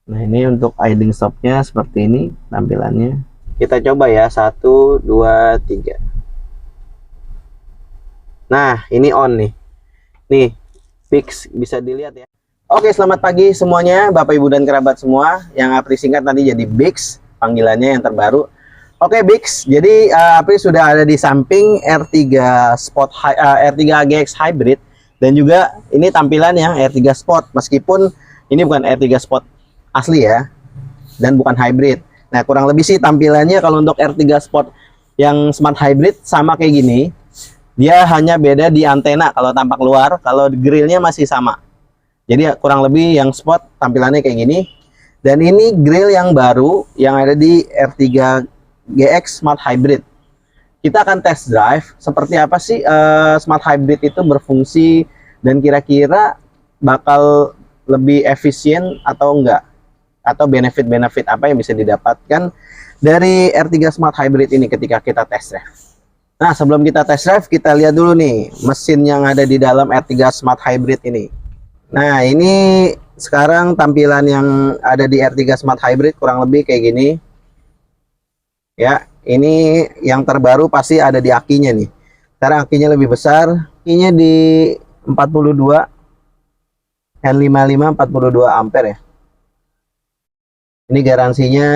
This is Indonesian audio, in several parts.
Nah, ini untuk idling stopnya seperti ini tampilannya. Kita coba ya, 1 2 3. Nah, ini on nih. Nih, fix bisa dilihat ya. Oke, selamat pagi semuanya, Bapak Ibu dan kerabat semua. Yang Apri singkat nanti jadi Bix, panggilannya yang terbaru. Oke, Bix. Jadi Apri sudah ada di samping R3 Sport R3 GX Hybrid, dan juga ini tampilan yang R3 Sport, meskipun ini bukan R3 Sport asli ya, dan bukan hybrid. Nah, kurang lebih sih tampilannya kalau untuk R3 Sport yang Smart Hybrid sama kayak gini. Dia hanya beda di antena kalau tampak luar, kalau grillnya masih sama. Jadi kurang lebih yang Sport tampilannya kayak gini. Dan ini grill yang baru yang ada di R3 GX Smart Hybrid. Kita akan test drive seperti apa sih Smart Hybrid itu berfungsi, dan kira-kira bakal lebih efisien atau enggak, atau benefit-benefit apa yang bisa didapatkan dari R3 Smart Hybrid ini ketika kita test drive. Nah, sebelum kita test drive, kita lihat dulu nih mesin yang ada di dalam R3 Smart Hybrid ini. Nah, ini sekarang tampilan yang ada di R3 Smart Hybrid kurang lebih kayak gini. Ya, ini yang terbaru pasti ada di akinya nih. Sekarang akinya lebih besar, akinya di 42 N55 42 ampere ya. Ini garansinya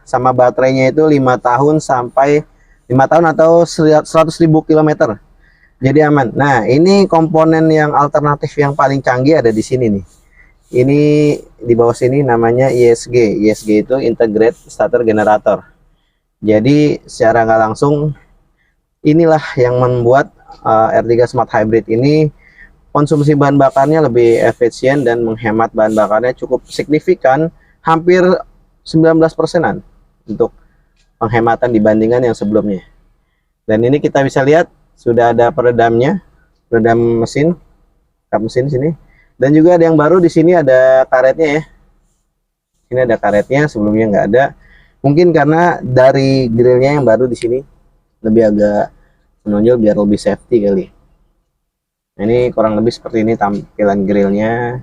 sama baterainya itu 5 tahun sampai 5 tahun atau 100.000 km. Jadi aman. Nah, ini komponen yang alternatif yang paling canggih ada di sini nih. Ini di bawah sini namanya ISG. ISG itu Integrated Starter Generator. Jadi secara nggak langsung inilah yang membuat R3 Smart Hybrid ini konsumsi bahan bakarnya lebih efisien dan menghemat bahan bakarnya cukup signifikan, hampir 19%-an untuk penghematan dibandingkan yang sebelumnya. Dan ini kita bisa lihat sudah ada peredamnya, peredam mesin, kap mesin sini. Dan juga ada yang baru di sini, ada karetnya ya. Ini ada karetnya, sebelumnya nggak ada. Mungkin karena dari grillnya yang baru di sini lebih agak menonjol biar lebih safety kali. Nah, ini kurang lebih seperti ini tampilan grillnya.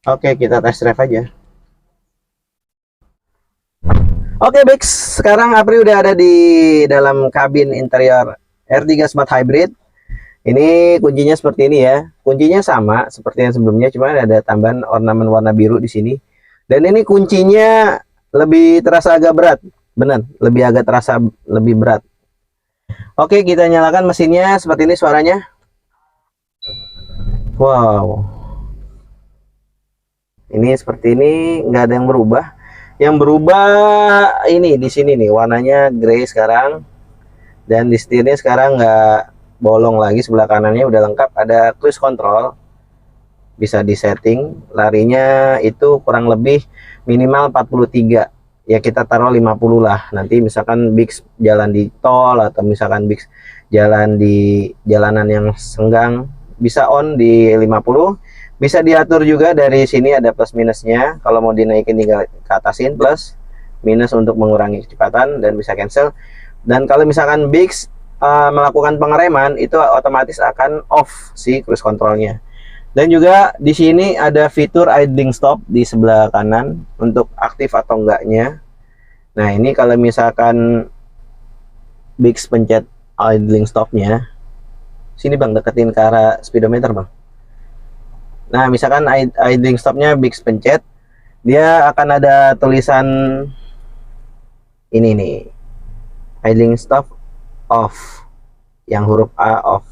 Oke, kita test drive aja. Oke, Bex, sekarang Apri udah ada di dalam kabin interior R3 Smart Hybrid. Ini kuncinya seperti ini ya. Kuncinya sama seperti yang sebelumnya, cuma ada tambahan ornamen warna biru di sini. Dan ini kuncinya lebih terasa agak berat. Benar, lebih agak terasa lebih berat. Oke, kita nyalakan mesinnya seperti ini suaranya. Wow. Ini seperti ini, nggak ada yang berubah. Yang berubah ini di sini nih, warnanya grey sekarang, dan di setirnya sekarang nggak bolong lagi, sebelah kanannya udah lengkap, ada cruise control, bisa disetting larinya itu kurang lebih minimal 43 ya, kita taruh 50 lah. Nanti misalkan Bix jalan di tol atau misalkan Bix jalan di jalanan yang senggang, bisa on di 50. Bisa diatur juga dari sini, ada plus minusnya. Kalau mau dinaikin tinggal ke atasin, plus minus untuk mengurangi kecepatan, dan bisa cancel. Dan kalau misalkan Bix melakukan pengereman, itu otomatis akan off si cruise controlnya. Dan juga di sini ada fitur idling stop di sebelah kanan untuk aktif atau enggaknya. Nah, ini kalau misalkan Bix pencet idling stopnya, sini bang, deketin ke arah speedometer bang. Nah, misalkan idling stopnya Bix pencet, dia akan ada tulisan ini nih, idling stop off, yang huruf A off.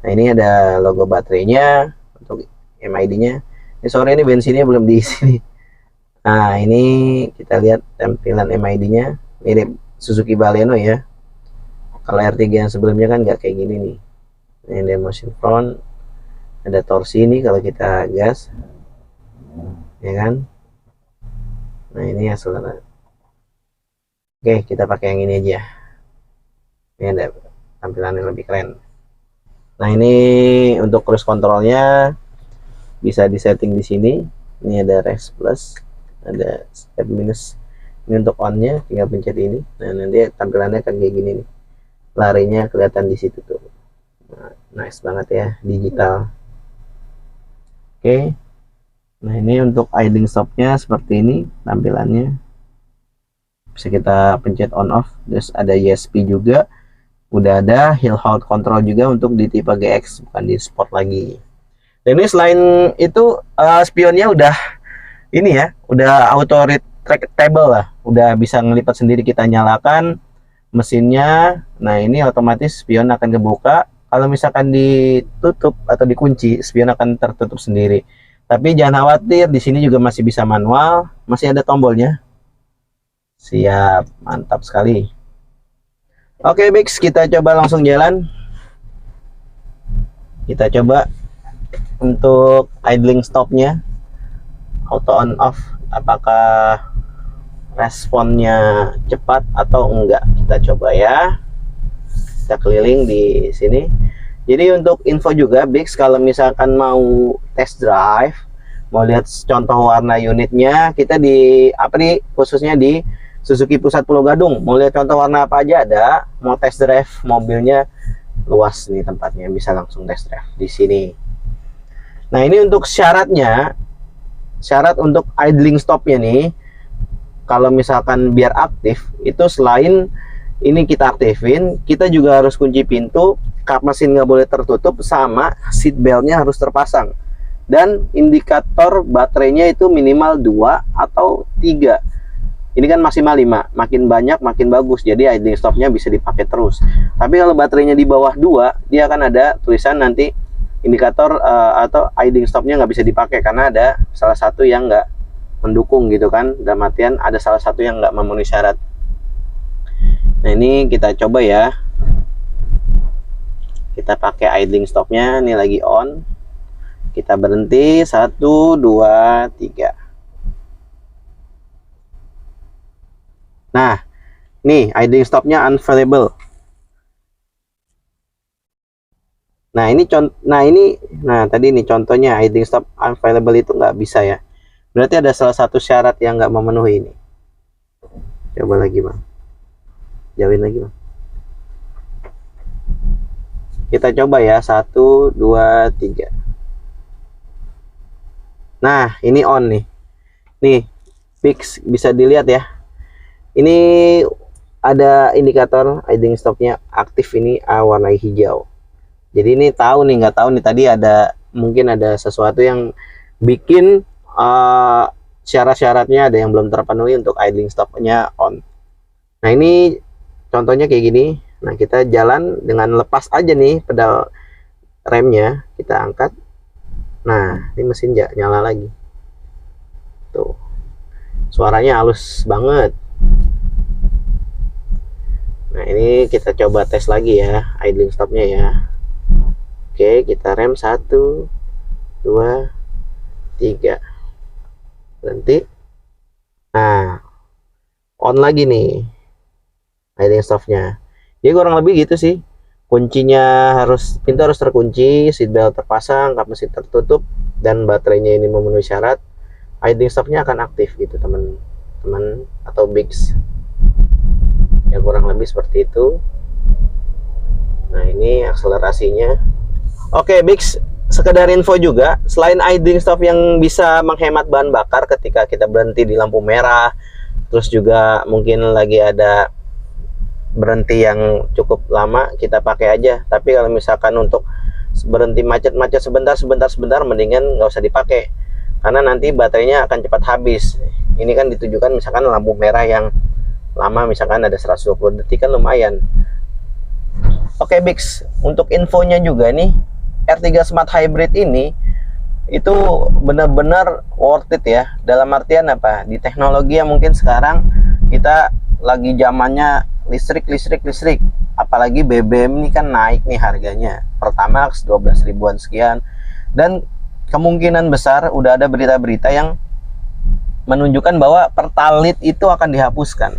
Nah, ini ada logo baterainya untuk MID-nya. Ini sore ini bensinnya belum diisi. Nah, ini kita lihat tampilan MID-nya mirip Suzuki Baleno ya. Kalau R3 yang sebelumnya kan nggak kayak gini nih. Ini ada motion front, ada torsi ini kalau kita gas, ya kan. Nah, ini hasilnya. Oke, kita pakai yang ini aja. Ini ada tampilan yang lebih keren. Nah, ini untuk cruise controlnya bisa disetting di sini. Ini ada rest plus, ada step minus. Ini untuk onnya, tinggal pencet ini. Nah, nanti tampilannya akan kayak gini nih. Larinya kelihatan di situ tuh. Nah, nice banget ya, digital. Oke. Nah, ini untuk idling stopnya seperti ini tampilannya. Bisa kita pencet on off. Terus ada ESP juga. Udah ada hill halt control juga untuk di tipe GX, bukan di sport lagi. Dan ini selain itu spionnya udah ini ya, udah auto retractable lah. Udah bisa ngelipat sendiri, kita nyalakan mesinnya. Nah, ini otomatis spion akan kebuka. Kalau misalkan ditutup atau dikunci, spion akan tertutup sendiri. Tapi jangan khawatir, di sini juga masih bisa manual, masih ada tombolnya. Siap, mantap sekali. Oke, Bix, kita coba langsung jalan. Kita coba untuk idling stopnya, auto on off, apakah responnya cepat atau enggak. Kita coba ya. Kita keliling di sini. Jadi untuk info juga, Bix, kalau misalkan mau test drive, mau lihat contoh warna unitnya, kita di apa nih, khususnya di Suzuki Pusat Pulau Gadung. Mau lihat contoh warna apa aja ada, mau test drive mobilnya, luas nih tempatnya, bisa langsung test drive di sini. Nah, ini untuk syaratnya, syarat untuk idling stopnya nih, kalau misalkan biar aktif, itu selain ini kita aktifin, kita juga harus kunci pintu, kap mesin nggak boleh tertutup, sama seat beltnya harus terpasang. Dan indikator baterainya itu minimal 2 atau 3. Ini kan maksimal 5, makin banyak makin bagus, jadi idling stopnya bisa dipakai terus. Tapi kalau baterainya di bawah 2, dia akan ada tulisan nanti indikator atau idling stopnya nggak bisa dipakai, karena ada salah satu yang nggak mendukung gitu kan, dalam artian ada salah satu yang nggak memenuhi syarat. Nah, ini kita coba ya, kita pakai idling stopnya, ini lagi on, kita berhenti 1, 2, 3. Nah, nih idling stopnya unavailable. Nah, ini tadi ini contohnya idling stop unavailable itu nggak bisa ya. Berarti ada salah satu syarat yang nggak memenuhi ini. Coba lagi, Bang. Jauhin lagi, Bang. Kita coba ya, 1, 2, 3. Nah, ini on nih. Nih, fix, bisa dilihat ya. Ini ada indikator idling stopnya aktif, ini warna hijau. Jadi ini nggak tahu nih, tadi ada mungkin ada sesuatu yang bikin syarat-syaratnya ada yang belum terpenuhi untuk idling stopnya on. Nah, ini contohnya kayak gini. Nah, kita jalan dengan lepas aja nih pedal remnya, kita angkat. Nah, ini mesin nyala lagi. Tuh, suaranya halus banget. Nah, ini kita coba tes lagi ya idling stopnya ya. Oke, kita rem 1, 2, 3, berhenti. Nah, on lagi nih idling stopnya. Jadi kurang lebih gitu sih. Kuncinya pintu harus terkunci, seatbelt terpasang, kap mesin tertutup, dan baterainya ini memenuhi syarat, idling stopnya akan aktif gitu teman-teman atau Bix. Ya kurang lebih seperti itu. Nah, ini akselerasinya. Oke, Bix, sekedar info juga, selain idling stop yang bisa menghemat bahan bakar ketika kita berhenti di lampu merah, terus juga mungkin lagi ada berhenti yang cukup lama, kita pakai aja. Tapi kalau misalkan untuk berhenti macet-macet sebentar, mendingan nggak usah dipakai, karena nanti baterainya akan cepat habis. Ini kan ditujukan misalkan lampu merah yang lama, misalkan ada 120 detik kan lumayan. Oke, Bix, untuk infonya juga nih, R3 Smart Hybrid ini itu benar-benar worth it ya. Dalam artian apa? Di teknologi yang mungkin sekarang kita lagi zamannya listrik, apalagi BBM ini kan naik nih harganya, Pertamax 12 ribuan sekian, dan kemungkinan besar udah ada berita-berita yang menunjukkan bahwa Pertalite itu akan dihapuskan.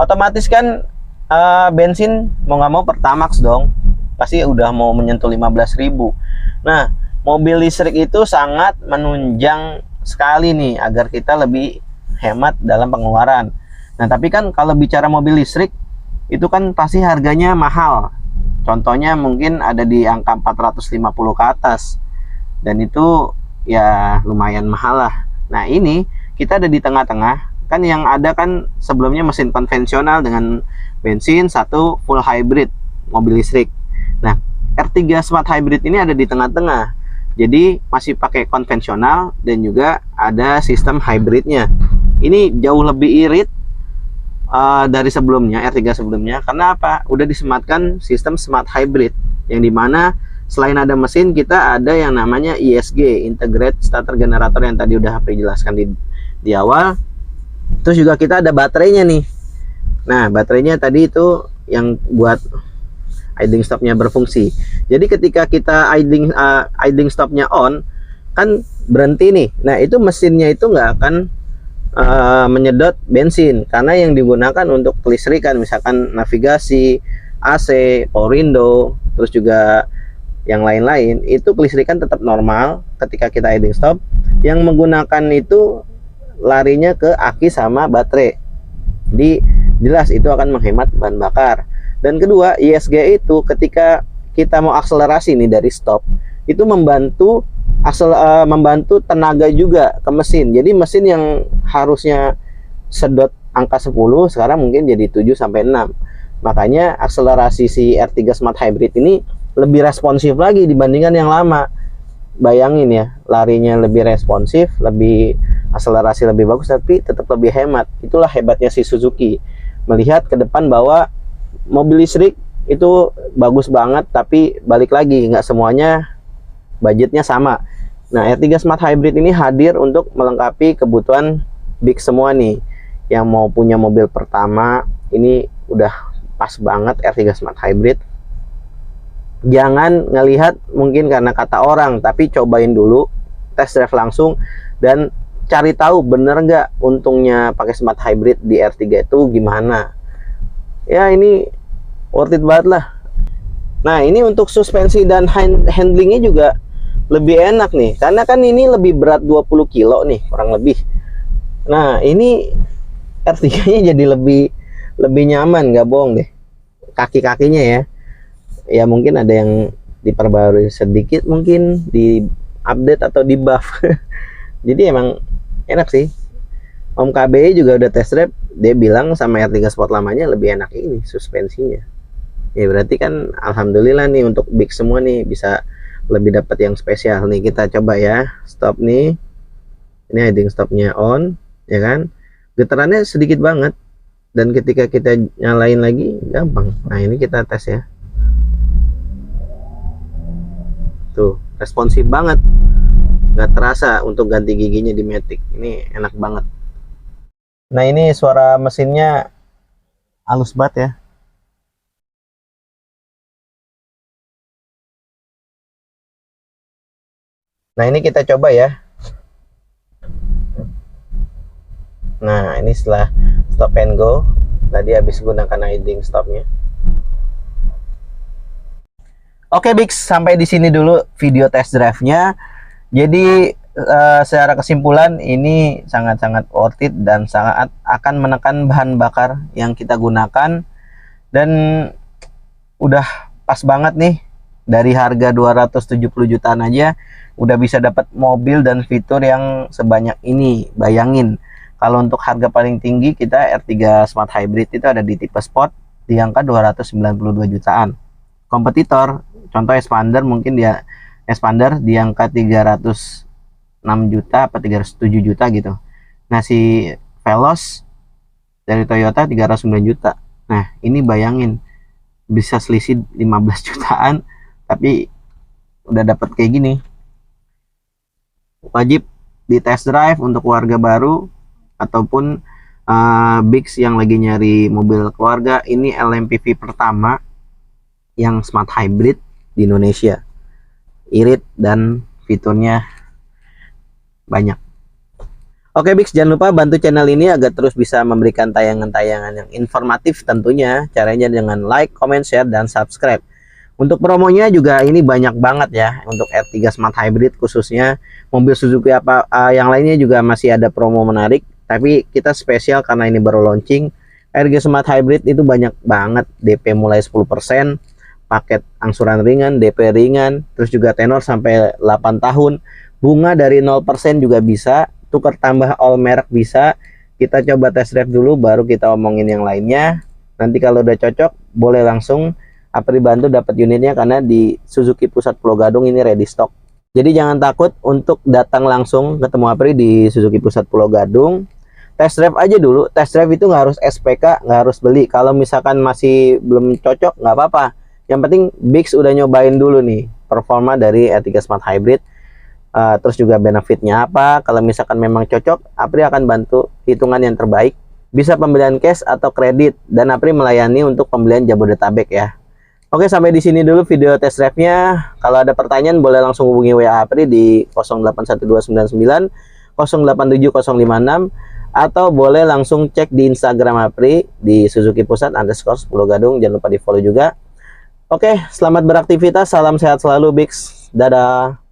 Otomatis kan bensin mau nggak mau Pertamax dong, pasti udah mau menyentuh 15.000. Nah, mobil listrik itu sangat menunjang sekali nih agar kita lebih hemat dalam pengeluaran. Nah, tapi kan kalau bicara mobil listrik itu kan pasti harganya mahal. Contohnya mungkin ada di angka 450 ke atas. Dan itu ya lumayan mahal lah. Nah ini kita ada di tengah-tengah, kan yang ada kan sebelumnya mesin konvensional dengan bensin, satu full hybrid mobil listrik. Nah R3 Smart Hybrid ini ada di tengah-tengah, jadi masih pakai konvensional dan juga ada sistem hybridnya. Ini jauh lebih irit dari sebelumnya, R3 sebelumnya. Karena apa? Udah disematkan sistem Smart Hybrid, yang dimana selain ada mesin, kita ada yang namanya ISG, Integrated Starter Generator, yang tadi udah Apri jelaskan di awal. Terus juga kita ada baterainya nih. Nah baterainya tadi itu yang buat idling stopnya berfungsi. Jadi ketika kita idling stopnya on, kan berhenti nih. Nah itu mesinnya itu nggak akan menyedot bensin, karena yang digunakan untuk kelistrikan, misalkan navigasi, AC, power window, terus juga yang lain-lain, itu kelistrikan tetap normal ketika kita idling stop. Yang menggunakan itu larinya ke aki sama baterai, jadi jelas itu akan menghemat bahan bakar. Dan kedua, ISG itu ketika kita mau akselerasi nih dari stop, itu membantu membantu tenaga juga ke mesin. Jadi mesin yang harusnya sedot angka 10 sekarang mungkin jadi 7 sampai 6. Makanya akselerasi si R3 Smart Hybrid ini lebih responsif lagi dibandingkan yang lama. Bayangin ya, larinya lebih responsif, lebih akselerasi lebih bagus, tapi tetap lebih hemat. Itulah hebatnya si Suzuki, melihat ke depan bahwa mobil listrik itu bagus banget, tapi balik lagi nggak semuanya budgetnya sama. Nah R3 Smart Hybrid ini hadir untuk melengkapi kebutuhan big semua nih. Yang mau punya mobil pertama, ini udah pas banget R3 Smart Hybrid. Jangan ngelihat mungkin karena kata orang, tapi cobain dulu, test drive langsung, dan cari tahu bener nggak untungnya pakai Smart Hybrid di R3 itu gimana. Ya ini worth it banget lah. Nah ini untuk suspensi dan handlingnya juga lebih enak nih, karena kan ini lebih berat 20 kilo nih kurang lebih. Nah ini R3 nya jadi lebih nyaman, nggak bohong deh. Kaki-kakinya ya mungkin ada yang diperbarui sedikit, mungkin di update atau di buff. Jadi emang enak sih. Om KB juga udah test drive, dia bilang sama R3 Sport lamanya lebih enak ini suspensinya. Ya berarti kan alhamdulillah nih untuk big semua nih bisa lebih dapat yang spesial nih. Kita coba ya, stop nih. Ini idling stopnya on, ya kan? Getarannya sedikit banget, dan ketika kita nyalain lagi gampang. Nah ini kita tes ya. Tuh responsif banget, nggak terasa untuk ganti giginya di Matic. Ini enak banget. Nah ini suara mesinnya halus banget ya. Nah ini kita coba ya. Nah ini setelah stop and go, tadi habis gunakan idling stopnya. Oke Bix, sampai di sini dulu video test drive-nya. Jadi secara kesimpulan ini sangat-sangat worth it dan sangat akan menekan bahan bakar yang kita gunakan, dan udah pas banget nih. Dari harga 270 jutaan aja udah bisa dapat mobil dan fitur yang sebanyak ini. Bayangin kalau untuk harga paling tinggi kita R3 Smart Hybrid itu ada di tipe Sport di angka 292 jutaan. Kompetitor contoh Expander mungkin dia Expander di angka 306 juta apa 307 juta gitu. Nah si Veloz dari Toyota 309 juta. Nah ini bayangin bisa selisih 15 jutaan, tapi udah dapat kayak gini. Wajib di test drive untuk warga baru ataupun Bix yang lagi nyari mobil keluarga. Ini LMPV pertama yang Smart Hybrid di Indonesia, irit dan fiturnya banyak. Oke Bix, jangan lupa bantu channel ini agar terus bisa memberikan tayangan-tayangan yang informatif tentunya. Caranya dengan like, comment, share, dan subscribe. Untuk promonya juga ini banyak banget ya. Untuk R3 Smart Hybrid khususnya, mobil Suzuki yang lainnya juga masih ada promo menarik. Tapi kita spesial karena ini baru launching. R3 Smart Hybrid itu banyak banget, DP mulai 10%, paket angsuran ringan, DP ringan, terus juga tenor sampai 8 tahun, bunga dari 0% juga bisa, tukar tambah all merek bisa. Kita coba test drive dulu baru kita omongin yang lainnya. Nanti kalau udah cocok boleh langsung Apri bantu dapat unitnya, karena di Suzuki Pusat Pulau Gadung ini ready stock. Jadi jangan takut untuk datang langsung ketemu Apri di Suzuki Pusat Pulau Gadung. Test drive aja dulu. Test drive itu nggak harus SPK, nggak harus beli. Kalau misalkan masih belum cocok, nggak apa-apa. Yang penting Bix udah nyobain dulu nih performa dari E3 Smart Hybrid. Terus juga benefitnya apa. Kalau misalkan memang cocok, Apri akan bantu hitungan yang terbaik. Bisa pembelian cash atau kredit, dan Apri melayani untuk pembelian Jabodetabek ya. Oke, sampai di sini dulu video test drive-nya. Kalau ada pertanyaan boleh langsung hubungi WA Apri di 081299 087056, atau boleh langsung cek di Instagram Apri di Suzuki Pusat _ Pulau Gadung. Jangan lupa di follow juga. Oke, selamat beraktivitas, salam sehat selalu Bix, dadah.